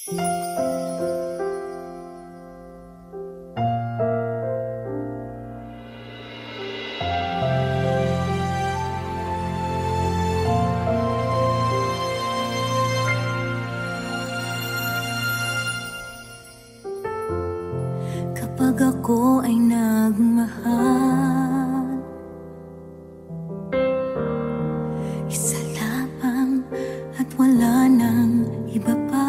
Kapag ako ay nagmahal, isa lamang at wala nang iba pa.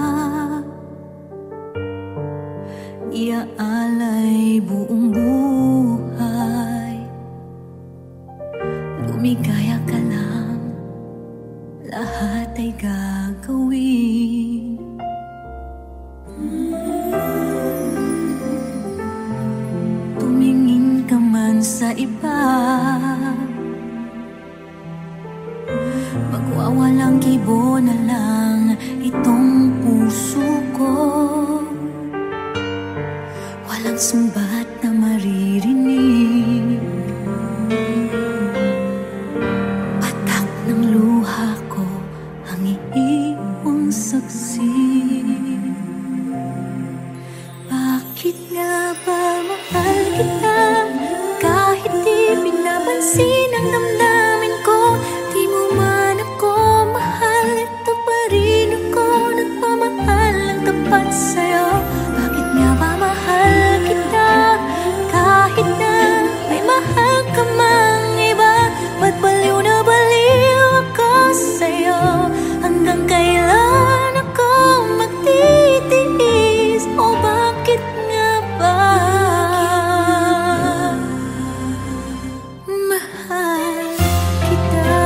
Iaalay buong buhay, lumigaya ka lang, lahat ay gagawin. Tumingin ka man sa iba, magwawalang kibo na lang itong puso ko. Walang sumbat na maririnig, patak ng luha ko ang iiwang saksi. Bakit nga ba mahal kita? Kahit di pinapansin ang damdamin ko, di mo man ako mahal, ito pa rin ako nagmamahal ng tapat sa'yo. Bakit nga ba mahal kita? Kahit na may mahal ka mang iba, ba't baliw na baliw ako sa'yo? Hanggang kailan ako magtitiis? O bakit nga ba mahal kita?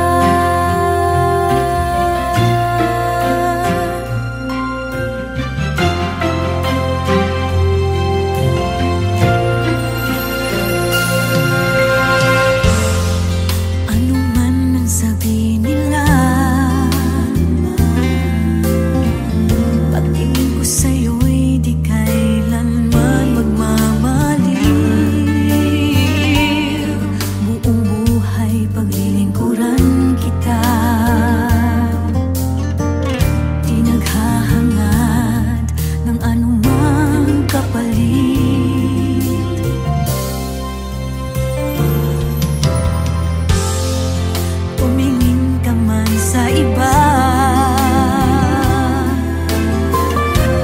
Ano man ang sabihin nila, pagtingin ko sa'yo'y di kailanman magmamaliw. Buong buhay paglilingkuran kita, di naghahangad ng anumang kapalit. Tumingin ka man sa iba,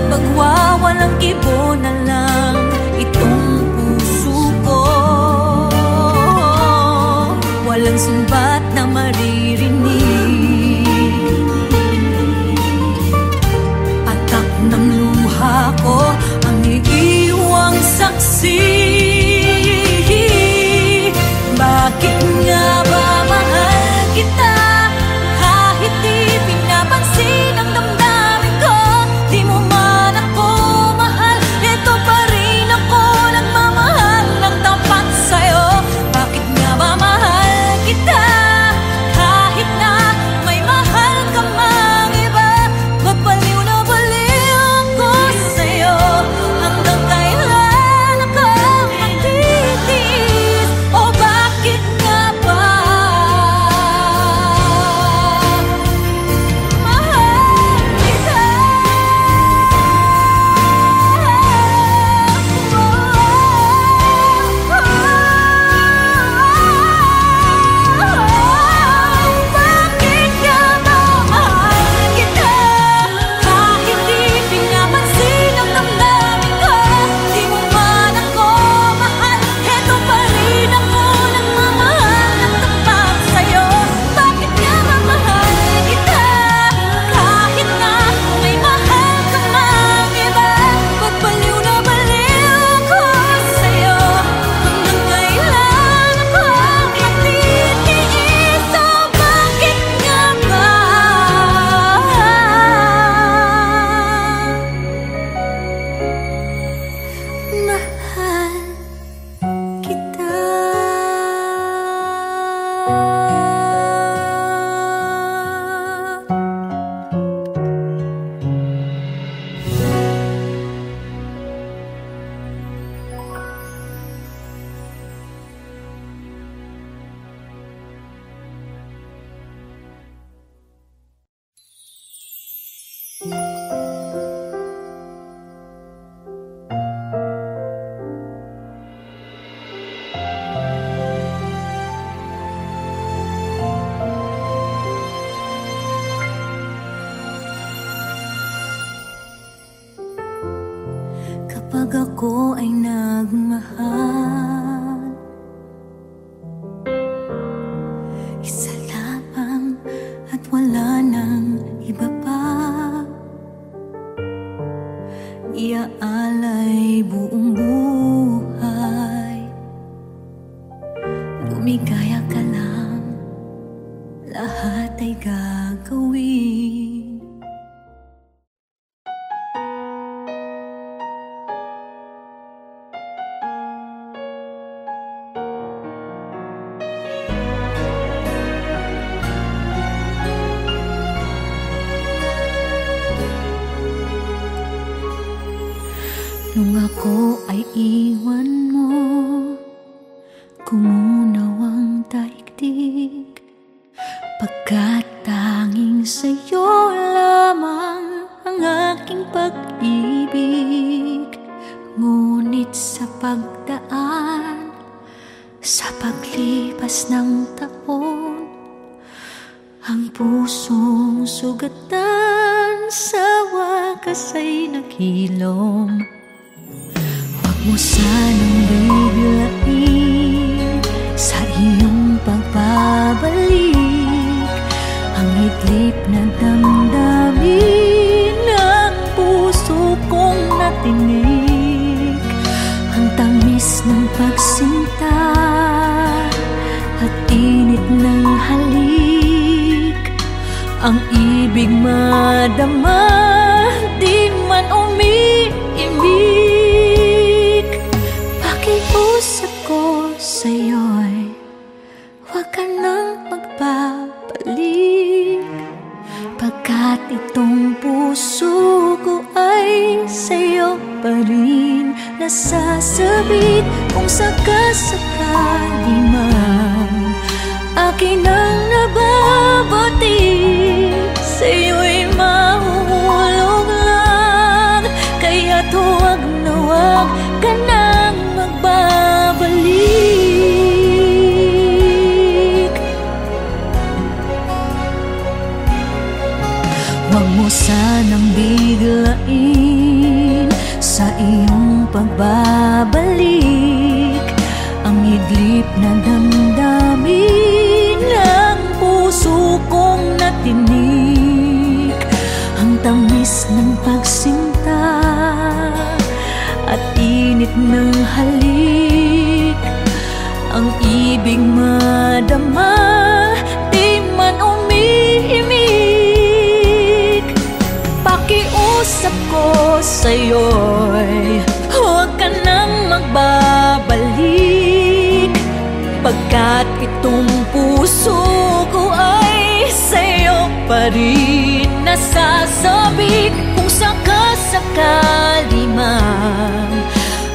magwawalang kibo na lang itong puso ko. Walang sumbat na maririnig, patak ng luha ko ang iiwang saksi. Bakit nga ba mahal kita? Kahit di pinapansin ang damdamin ko, di mo man ako mahal, ito pa rin ako nagmamahal ng tapat sa'yo. Bakit nga ba mahal kita? Kahit na may mahal ka mang iba, ba't baliw na baliw ako sa'yo? Hanggang kailan ako pag ako ay nagmahal. Isa lamang at wala nang iba pa. Iaalay buong buhay. Lumigaya ka lang, lahat ay gagawin. Nung ako ay iwan mo, kumunaw ang daigdig, pagkat tanging sa'yo lamang ang aking pag-ibig. Ngunit sa pagdaan, sa paglipas ng taon, ang pusong sugatan sa wakas ay naghilom. Huwag mo sanang biglain sa iyong pagbabalik ang idlip na damdamin ng puso kong natinig. Ang tamis ng pagsinta at init ng halik, ang ibig madama, di man umiimik. Pakiusap ko sa'yo'y huwag ka nang magbabalik, pagkat itong puso ko ay sa'yo pa rin nasasabit. Kung sakasakali man akin ang nababati, sa'yo'y mahuhulog lang. Kaya't huwag na huwag ka nang magbabalik. Huwag mo sanang biglain sa iyong pagbabalik ang idlip na damdamin ng puso kong natinig. Ang tamis ng pagsinta at init ng halik, ang ibig madama, di man umiimik. Pakiusap ko sa'yo'y huwag ka nang magbabalik, pagkat itong puso ko ay sa'yo pa rin nasasabik. Kung sakasakali man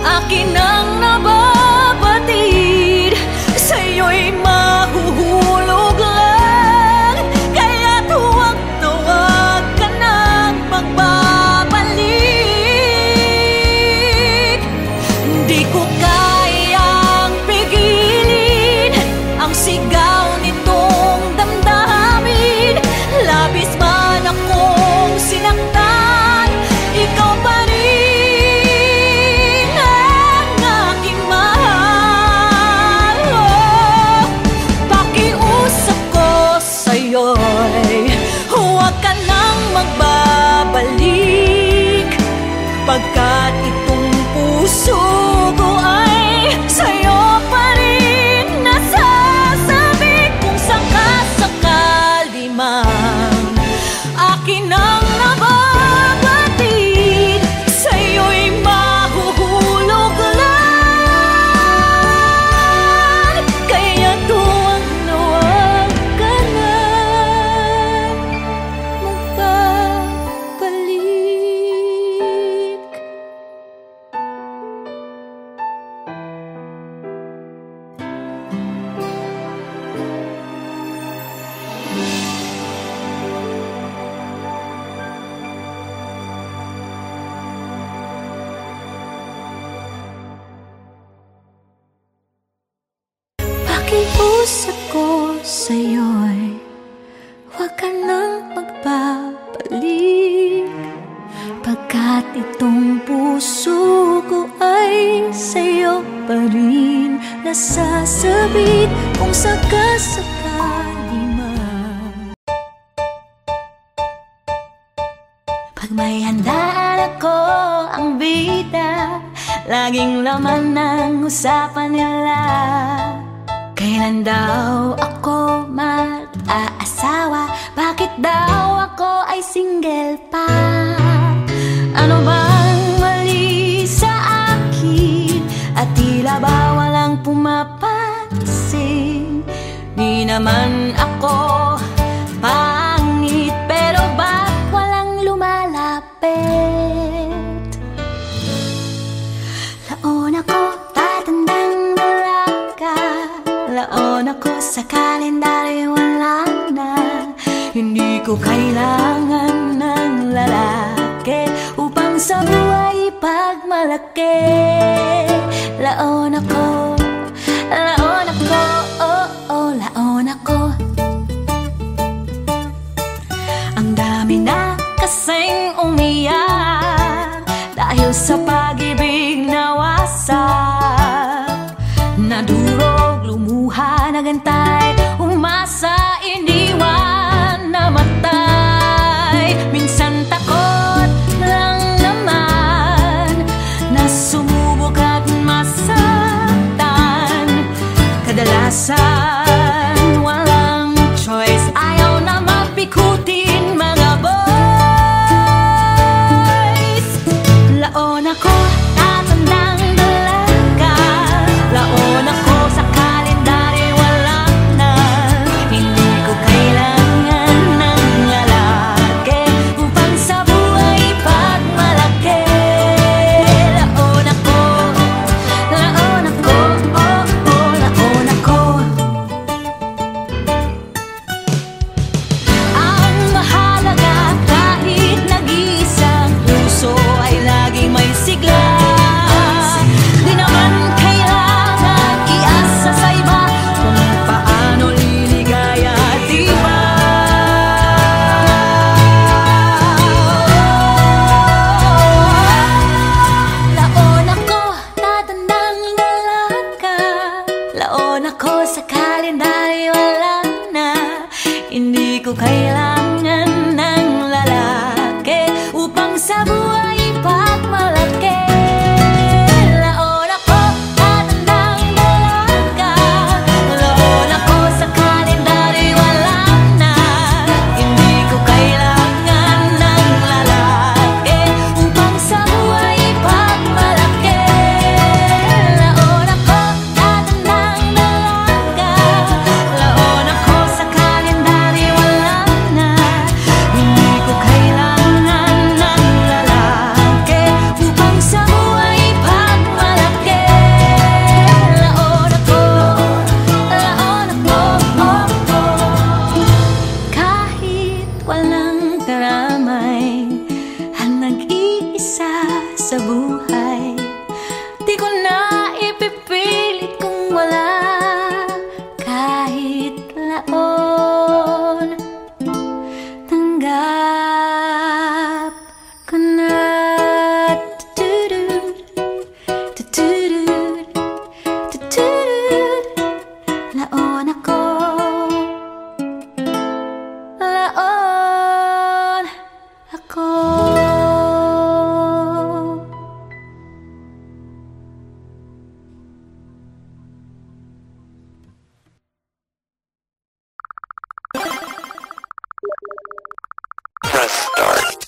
akin ang nababatid, sa'yo'y mahuhulog lang. Kaya't huwag na huwag ka nang magbabalik. Di ko kayang pigilin ang sigaw nitong damdamin. Labis man akong sinaktan, ikaw pa rin ang aking mahal. Oh, pakiusap ko sa'yo'y huwag ka nang magbabalik, pagkat itong puso ko ay sa'yo pa rin nasasabik. Kung sakasakali man akin ang nababatid, sa'yo'y mahuhulog lang. Kaya huwag na huwag ka na magbabalik. Pakiusap ko sa'yo'y huwag ka nang magbabalik, pagkat itong puso ko nasasabit kung sakasakali man. Pag may handaan ako, ang bida laging laman ng usapan nila. Kailan daw ako mag-aasawa? Bakit daw ako ay single pa? Ano bang mali sa akin? At tila ba walang pumapansin? Di naman ako pangit, pero ba't walang lumalapit? Laon ako, tatandang dalaga. Laon ako, sa kalendaryo wala na. Hindi ko kailangan ng lalaki upang sa buhay pagmalaki. Laon ako, oh, oh, laon ako. Ang dami na kasing umiyak dahil sa pag-ibig na wasak. Nadurog, lumuha, nagantay, umasa, iniwan, namatay. Minsan takot lang naman na sumubok at masaktan. Kadalasan walang choice, ayaw na mapikutin mga boys. Laon ako, tatandang dalaga. Laon ako, sa kalendaryo wala na. Hindi ko kailangan ng lalaki upang sa buhay pagmalaki. Laon ako, oh, oh, laon ako. Ang mahalaga, kahit nag-iisang puso ay laging may sigla. Di naman kailangan iasa sa iba kung paano liligaya, di ba? Laon ako, tatandang dalaga. Laon ako, sa kalendaryo wala na. Hindi ko kailangan ng lalaki upang sa buhay pagmalaki. Laon ako, tatandang dalaga. Laon ako, sa kalendaryo wala na. Hindi ko kailangan ng lalaki upang sa buhay pagmalaki. Laon ako, tatandang dalaga. Laon ako, sa kalendaryo wala na. Hindi ko kailangan ng lalaki upang sa buhay pagmalaki. Laon ako, oh, oh. Kahit walang karamay, ang nag-iisa sa buhay, di ko na ipipilit kung wala. Kahit laon, tanggap ko na. Tutudud, tutudud, tutudud. Laon ako, laon ako. Press start.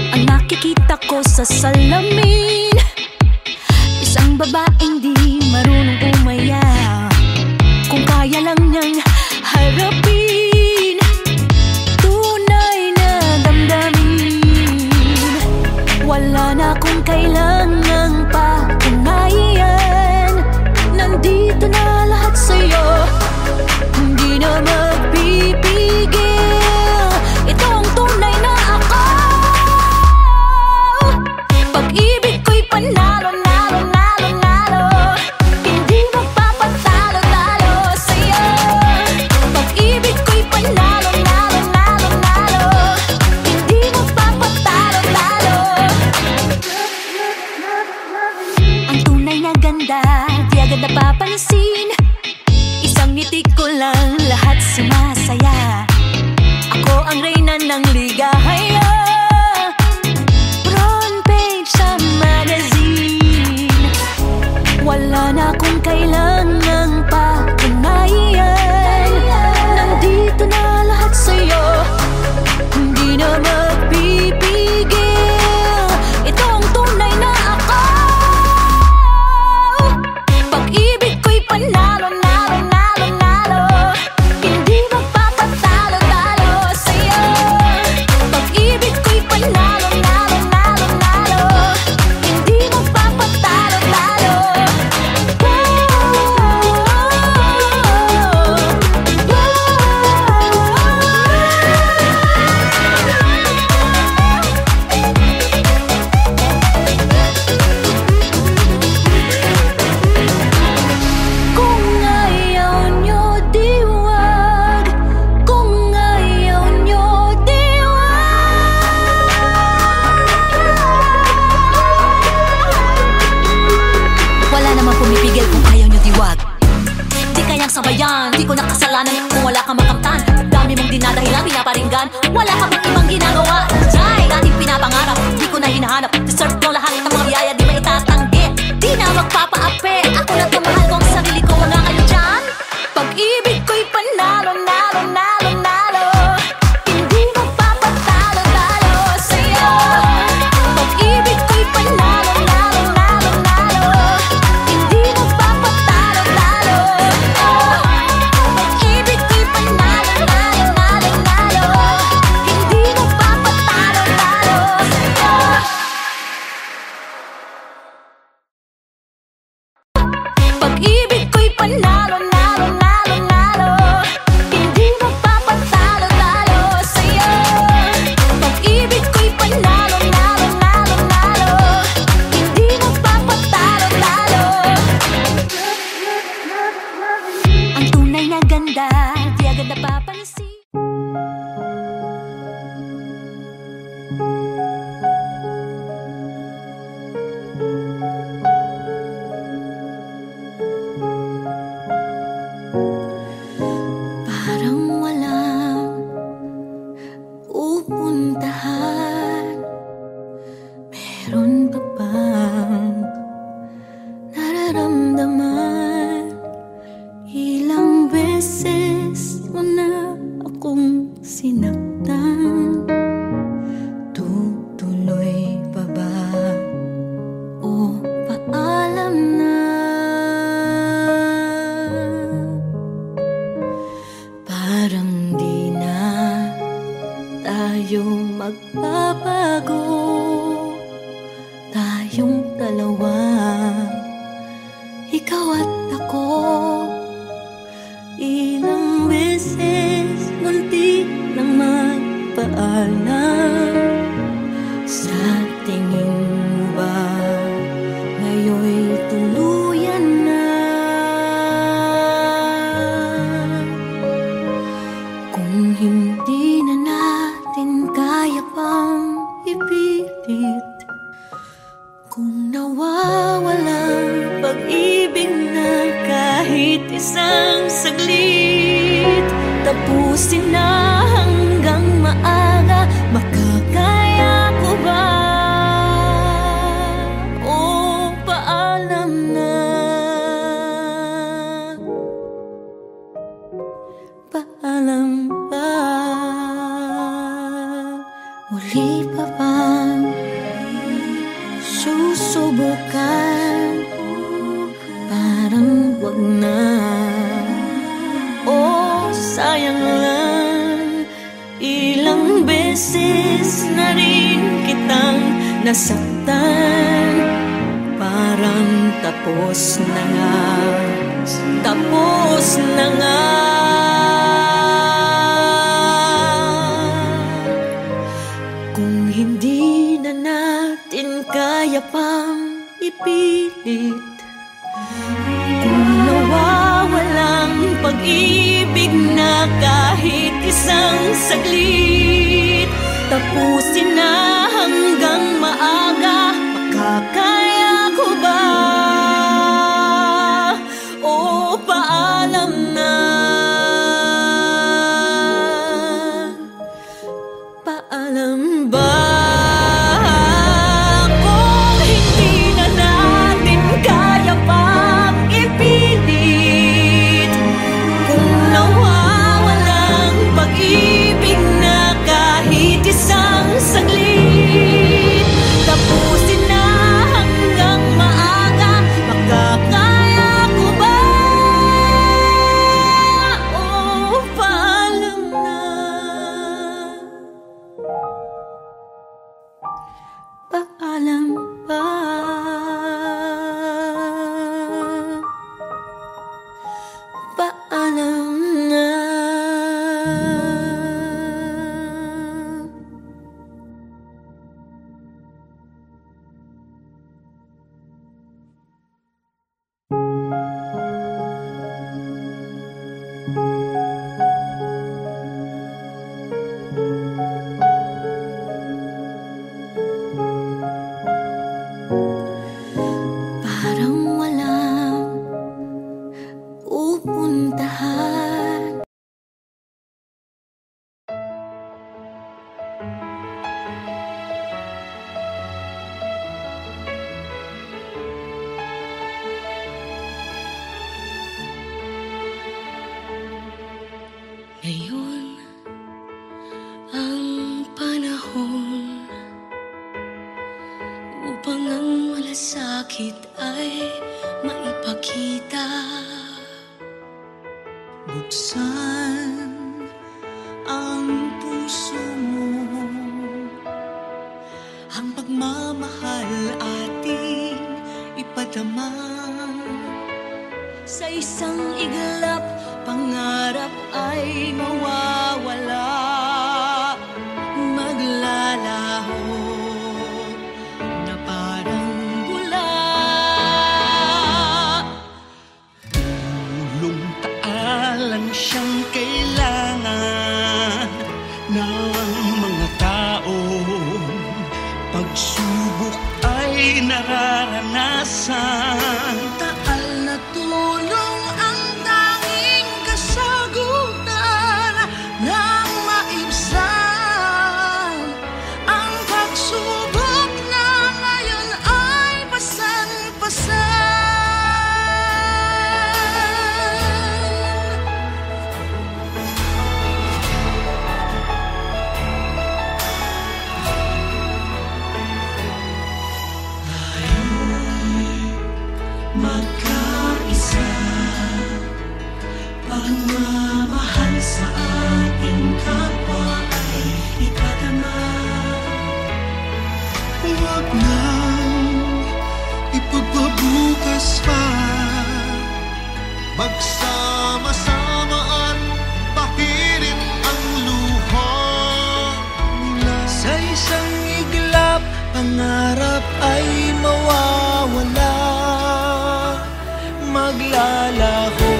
Ang nakikita ko sa salamin, isang babaeng di marunong umaya. Kung kaya lang niyang harapin tunay na damdamin, wala na akong kailangang patunayan. Nandito na lahat sa'yo, hindi na magpipigil. Ito ang tunay na ako. Pag-ibig agad napapansin. Isang ngiti ko lang, lahat sumasaya. Ako ang reyna ng ligaya. Front page sa magazine. Wala na akong kailangang patunayan. Nandito na lahat sa'yo, hindi na magpipigil. Ito ang tunay na ako. Pag-ibig ko'y panalo, nalo, nalo, nalo. Hindi magpapatalo, talo sa'yo. Pag-ibig ko'y panalo, nalo, nalo, nalo. Hindi magpapatalo, talo. Kung ayaw nyo, di wag. Kung ayaw nyo, di wag. Wala namang pumipigil kung ayaw nyo, di wag. Di kayang sabayan, di ko nakasalanan kung wala kang makamtan. Dami mong dinadahilan, pinaparinggan. Wala ka bang ibang ginagawa? Jai, ating pinapangarap, di ko na hinahanap. Deserve ko lahat ng mga biyaya, di maitatanggi. Di na magpapaape, ako na tumahal ko ang sarili ko. Wala kayo dyan. Pag-ibig ko'y panalo, nalo, nalo, nalo. Hindi magpapatalo, talo sa'yo. Pag-ibig ko'y panalo, nalo, nalo, nalo. Hindi magpapatalo, talo. Pag-ibig ko'y panalo, nalo, nalo, nalo. Hindi magpapatalo, talo sa'yo. Pag-ibig ko'y panalo, nalo, nalo, nalo. Hindi magpapatalo, talo sa'yo. Pag-ibig ko'y panalo, nalo, nalo, nalo. Hindi magpapatalo, talo. Ang tunay na ganda, di agad napapansin. Parang walang pupuntahan. Meron pa bang nararamdaman? Ilang beses mo na akong sinaktan. Tutuloy pa ba o paalam na? Parang di na tayo magbabago. Tayong dalawa, ikaw at ako. Ilang beses muntik nang magpaalam. Sa tingin mo ba ngayon'y tuluyan na? Kung hindi na natin kaya pang ipilit, kung nawawalang pag-ibig na kahit isang saglit, tapusin na hanggang maaga, makakaya ko ba? O paalam na? Paalam ba? Muli pa bang susubukan? Parang wag na. Oh, sayang lang. Ilang beses na rin kitang nasaktan. Parang tapos na nga. Tapos na nga. Kung hindi na natin kaya pang ipilit, kung nawawalang pag-ibig na kahit isang saglit, tapusin na hanggang maaga, makakaya ko ba? pupuntahan. Ngayon ang panahon upang ang malasakit ay maipakita. Buksan ang puso mo, ang pagmamahal ating ipadama. Sa isang iglap, pangarap ay mawawala, maglalaho na parang bula. Tulong taalan siyang kailangan ng mga tao. Pagsubok ay nararanasan. Taal na tulong ang tanging kasagutan ng maibsan. Ang pagsubok na ngayon ay pasan-pasan. Magkaisa, pagmamahal sa ating kapwa ay ipadama. Huwag nang ipagpabukas pa, magsama-sama at pahirin ang luha nila. Sa isang iglap, pangarap ay mawawala, maglalaho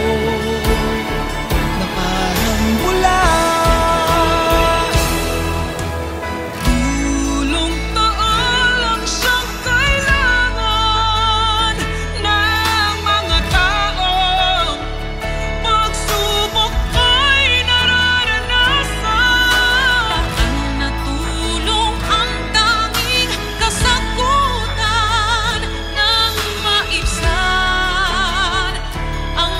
na parang bula. Tulong taalang siyang kailangan ng mga tao. Pagsubok ay nararanasan. Taal na tulong ang tanging kasagutan ng maibsan. Ang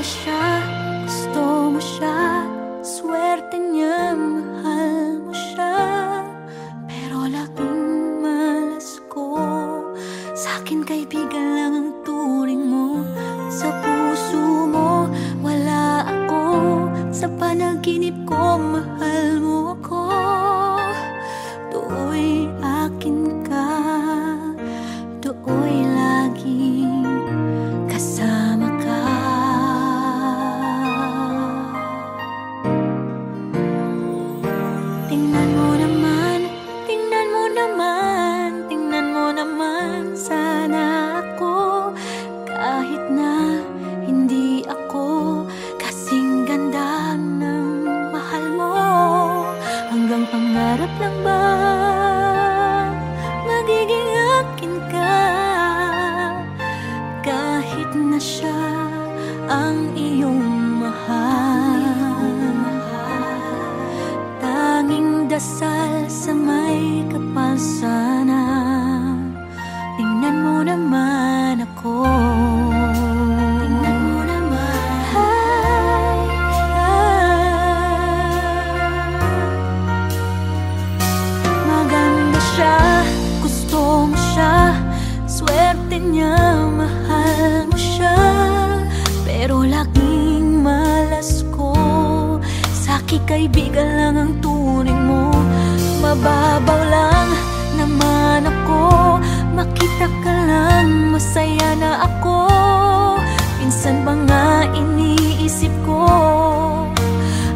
siya, gusto mo siya, swerte niya, mahal mo siya. Pero laking malas ko, sa'kin kaibigan lang ang turing mo. Sa puso mo, wala ako, sa panaginip ko, mahal mo ako. Do'y akin ka, do'y laging kasama ka. Tingnan mo naman, tingnan mo naman, tingnan mo naman sana ako. Kahit na hindi ako kasing ganda ng mahal mo, hanggang pangarap lang ba magiging akin ka? Kahit na siya ang iyong mahal, tanging dasal sa may kapal sana. Tingnan mo naman ako, tingnan mo naman. Maganda siya, gusto mo siya, swerte niya, mahal mo siya. Pero laging malas ko, sa'kin kaibigan lang ang turing mo. Mababaw lang naman ako, makita ka lang masaya na ako. Minsan ba nga iniisip ko,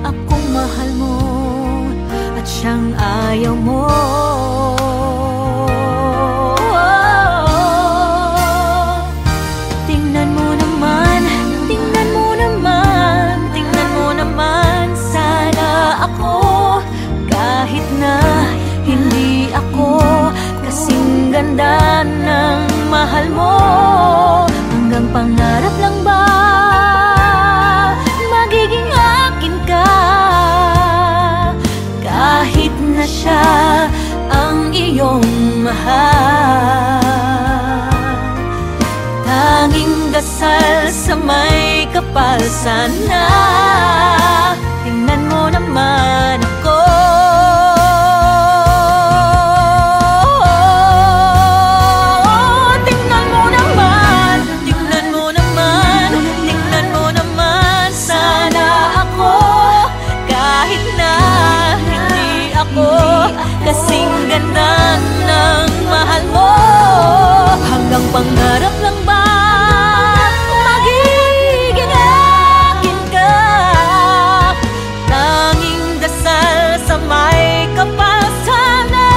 akong mahal mo at siyang ayaw mo. Tingnan mo naman, tingnan mo naman, tingnan mo naman sana ako. Kahit na hindi ako kasing ganda ng mahal mo, hanggang pangarap lang ba magiging akin ka? Kahit na siya ang iyong mahal, tanging dasal sa may kapal sana. Tingnan mo naman ako, tingnan mo naman, tingnan mo naman, tingnan mo naman sana ako. Kahit na hindi ako kasing ganda ng mahal mo, hanggang pangarap lang ba magiging akin ka? Tanging dasal sa may kapal sana.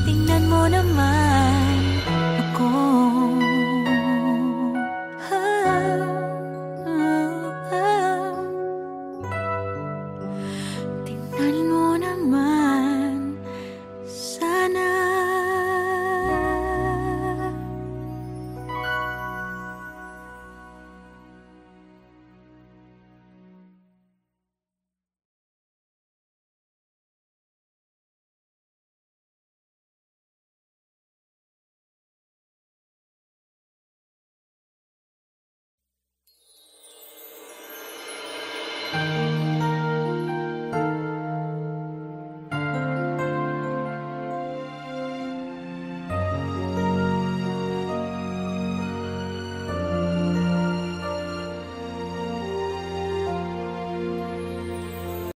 Tingnan mo naman.